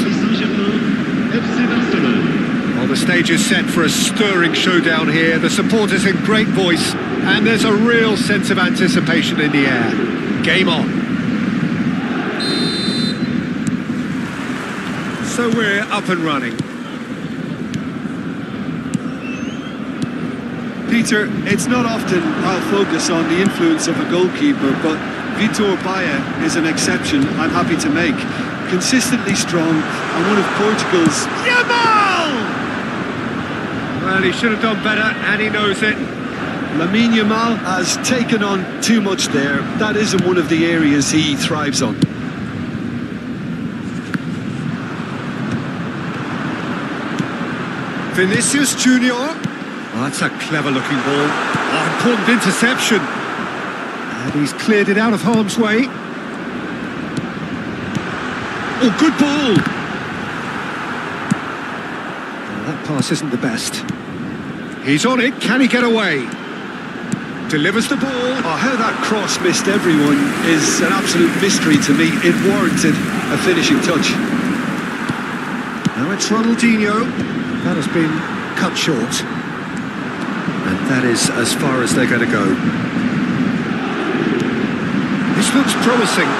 On the stage stage is set for a stirring showdown here. The supporters in great voice, and there's a real sense of anticipation in the air. Game on. So we're up and running. Peter, it's not often I'll focus on the influence of a goalkeeper, but Vitor Baia is an exception I'm happy to make. Consistently strong and one of Portugal's... Yamal! Well, he should have done better, and he knows it. Lamine Yamal has taken on too much there. That isn't one of the areas he thrives on. Vinicius Junior. Oh, that's a clever-looking ball. Oh, important interception. And he's cleared it out of harm's way. Oh, good ball. Oh, that pass isn't the best. He's on it. Can he get away? Delivers the ball. Oh, how that cross missed everyone is an absolute mystery to me. It warranted a finishing touch. Now it's Ronaldinho. That has been cut short. And that is as far as they're going to go. This looks promising.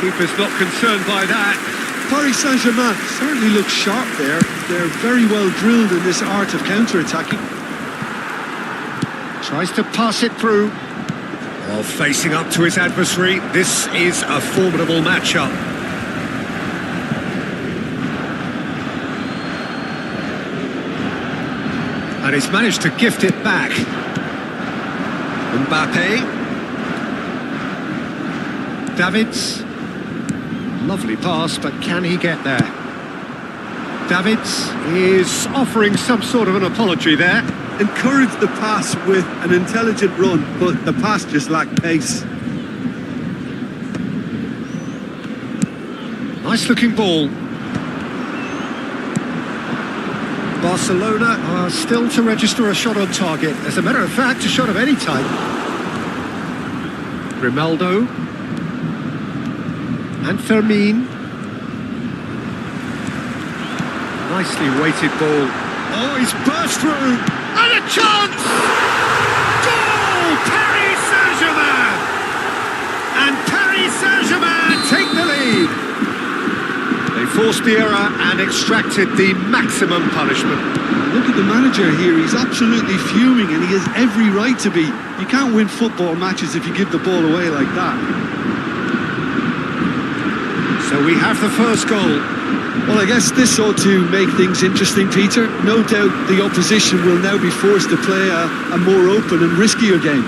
Keeper's not concerned by that. Paris Saint-Germain certainly looks sharp there. They're very well drilled in this art of counter-attacking. Tries to pass it through. While facing up to his adversary, this is a formidable matchup. And he's managed to gift it back. Mbappe. Davids. Lovely pass, but can he get there? Davids is offering some sort of an apology there. Encouraged the pass with an intelligent run, but the pass just lacked pace. Nice looking ball. Barcelona are still to register a shot on target. As a matter of fact, a shot of any type. Grimaldo. And Fermin. Nicely weighted ball. Oh, he's burst through. And a chance! Goal! Paris Saint-Germain! And Paris Saint-Germain take the lead. They forced the error and extracted the maximum punishment. Look at the manager here. He's absolutely fuming, and he has every right to be. You can't win football matches if you give the ball away like that. So we have the first goal. Well, I guess this ought to make things interesting, Peter. No doubt the opposition will now be forced to play a more open and riskier game.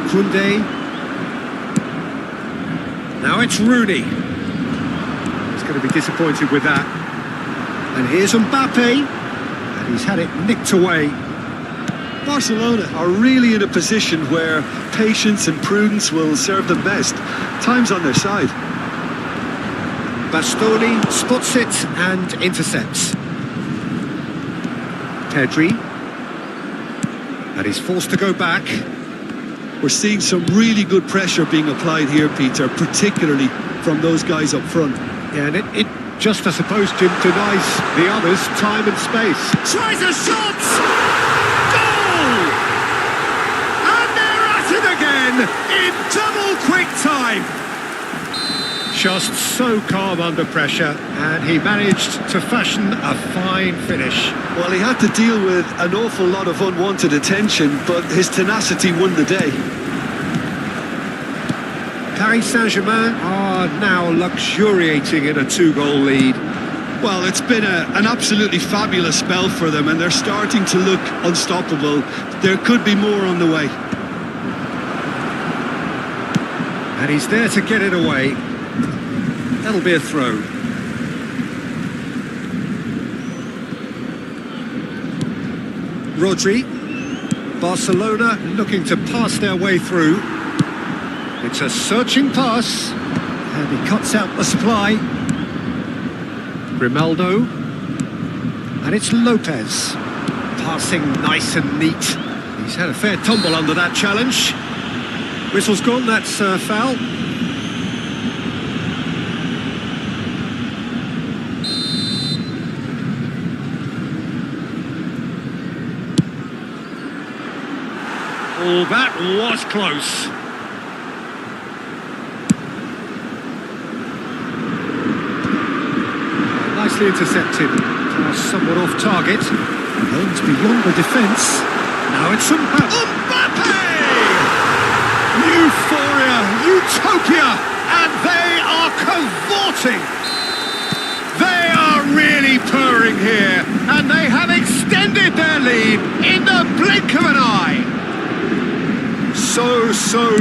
Koundé. Now it's Rooney. He's going to be disappointed with that. And here's Mbappe. And he's had it nicked away. Barcelona are really in a position where patience and prudence will serve them best. Time's on their side. Bastoni spots it and intercepts. Pedri. And he's forced to go back. We're seeing some really good pressure being applied here, Peter, particularly from those guys up front. Yeah, and it just, I suppose, Jim, denies the others time and space. Tries a shot! Goal! And they're at it again in double quick time. Just so calm under pressure, and he managed to fashion a fine finish. Well, he had to deal with an awful lot of unwanted attention, but his tenacity won the day. Paris Saint-Germain are now luxuriating in a 2-goal lead. Well, it's been an absolutely fabulous spell for them, and they're starting to look unstoppable. There could be more on the way. And he's there to get it away. That'll be a throw. Rodri. Barcelona looking to pass their way through. It's a searching pass. And he cuts out the supply. Grimaldo. And it's Lopez. Passing nice and neat. He's had a fair tumble under that challenge. Whistle's gone, that's foul. Oh, that was close. Nicely intercepted. Somewhat off target. Held beyond the defence. Now it's Mbappe! Euphoria, utopia, and they are cavorting. They are really purring here, and they have extended their lead in the blink of an eye. So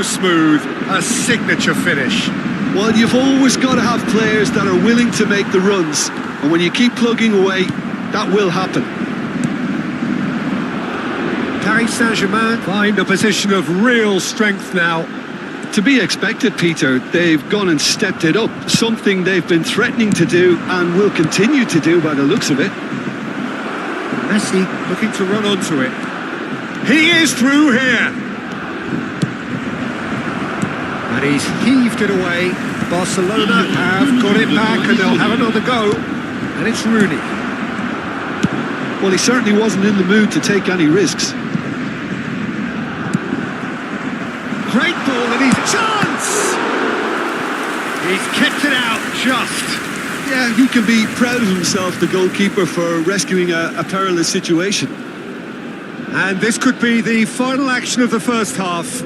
smooth, a signature finish. Well, you've always got to have players that are willing to make the runs, and when you keep plugging away, that will happen. Paris Saint-Germain find a position of real strength now. To be expected, Peter. They've gone and stepped it up, something they've been threatening to do and will continue to do by the looks of it. Messi looking to run onto it. He is through here. And he's heaved it away. Barcelona have got it back and they'll have another go. And it's Rooney. Well, he certainly wasn't in the mood to take any risks. Great ball and he's a chance! He's kept it out just. Yeah, he can be proud of himself, the goalkeeper, for rescuing a perilous situation. And this could be the final action of the first half.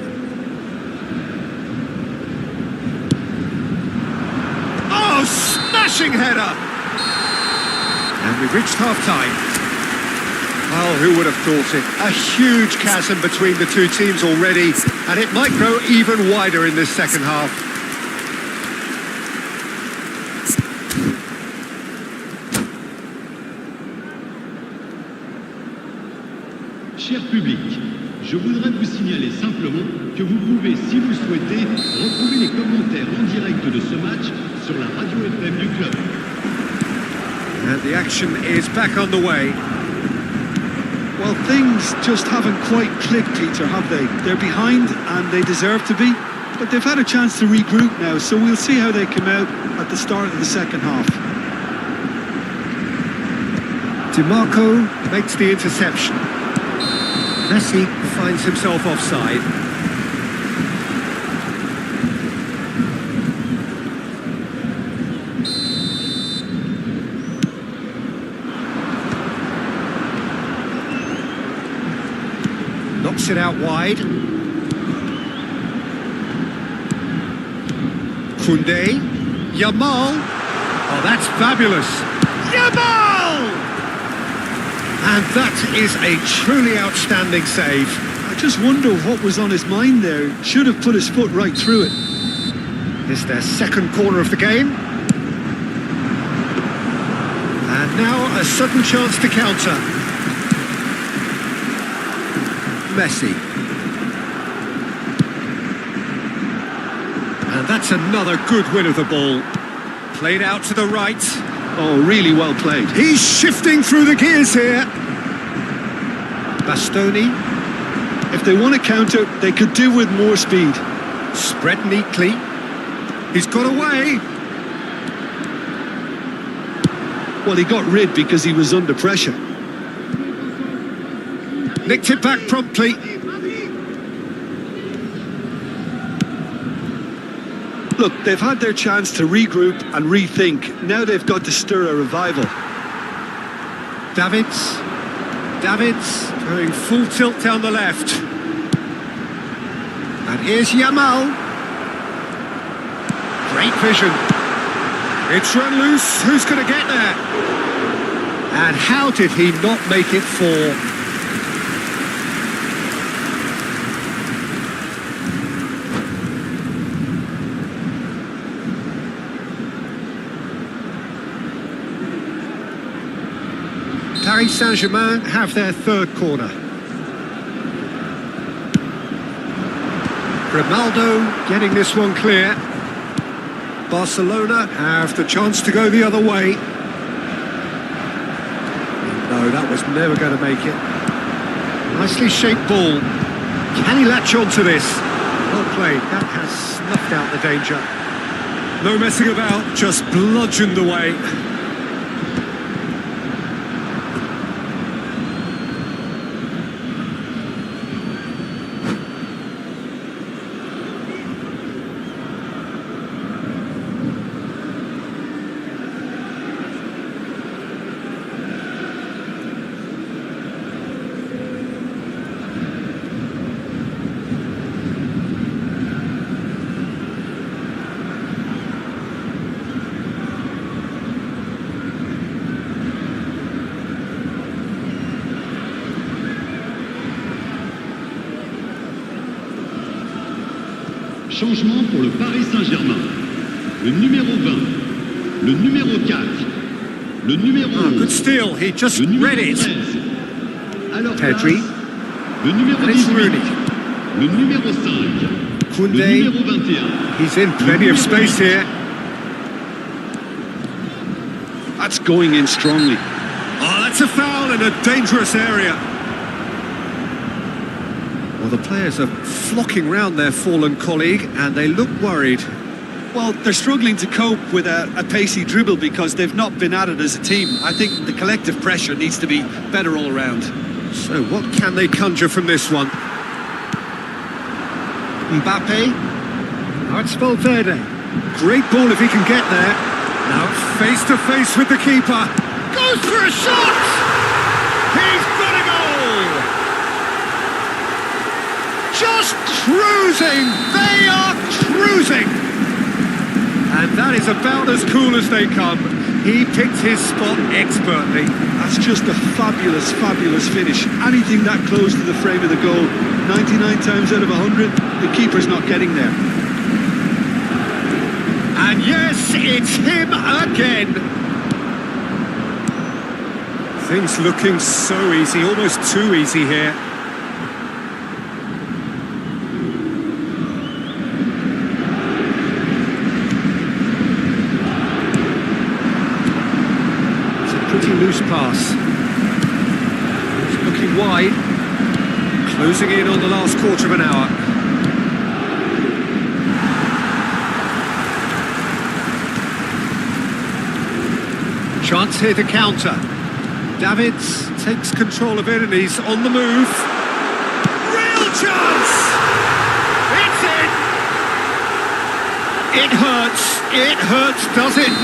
Oh, smashing header! And we've reached half-time. Well, who would have thought it? A huge chasm between the two teams already, and it might grow even wider in this second half. Cher public, je voudrais vous signaler simplement que vous pouvez, si vous souhaitez, retrouver les commentaires en direct de ce match sur la radio FM du club. And the action is back on the way. Well, things just haven't quite clicked, Peter, have they? They're behind and they deserve to be, but they've had a chance to regroup now, so we'll see how they come out at the start of the second half. DiMarco makes the interception. Messi finds himself offside. Knocks it out wide. Koundé. Yamal. Oh, that's fabulous. Yamal! And that is a truly outstanding save. I just wonder what was on his mind there. Should have put his foot right through it. It's their second corner of the game. And now a sudden chance to counter. Messi. And that's another good win of the ball. Played out to the right. Oh, really well played. He's shifting through the gears here. Bastoni. If they want to counter, they could do with more speed. Spread neatly. He's got away. Well, he got rid because he was under pressure. Nicked it back promptly. Look, they've had their chance to regroup and rethink. Now they've got to stir a revival. Davids going full tilt down the left. And here's Yamal. Great vision. It's run loose. Who's going to get there? And how did he not make it fall? Paris Saint-Germain have their third corner. Grimaldo getting this one clear. Barcelona have the chance to go the other way. No, that was never going to make it. Nicely shaped ball. Can he latch onto this? Well played. That has snuffed out the danger. No messing about, just bludgeoned away. Changement pour le Paris Saint-Germain. Le numéro 20, le numéro 4, le numéro Oh, 11, good steal. He just le numéro read it. 13. Alors Pedri. le numéro And it's 18, Rooney. le numéro 5, le Koundé. numéro 21. He's in plenty of space here. That's going in strongly. Oh, that's a foul in a dangerous area. Well, the players are flocking round their fallen colleague and they look worried. Well, they're struggling to cope with a pacey dribble because they've not been at it as a team. I think the collective pressure needs to be better all around. So what can they conjure from this one? Mbappe. Now it's Valverde. Great ball if he can get there. Now face to face with the keeper. Goes for a shot! He's got a goal! Just cruising! They are cruising! And that is about as cool as they come. He picked his spot expertly. That's just a fabulous, fabulous finish. Anything that close to the frame of the goal, 99 times out of 100, the keeper's not getting there. And yes, it's him again. Things looking so easy, almost too easy here. It's a pretty loose pass. It's looking wide. Closing in on the last quarter of an hour. Chance here to counter. Davids takes control of it and he's on the move. Real chance! It's in! It hurts, does it not?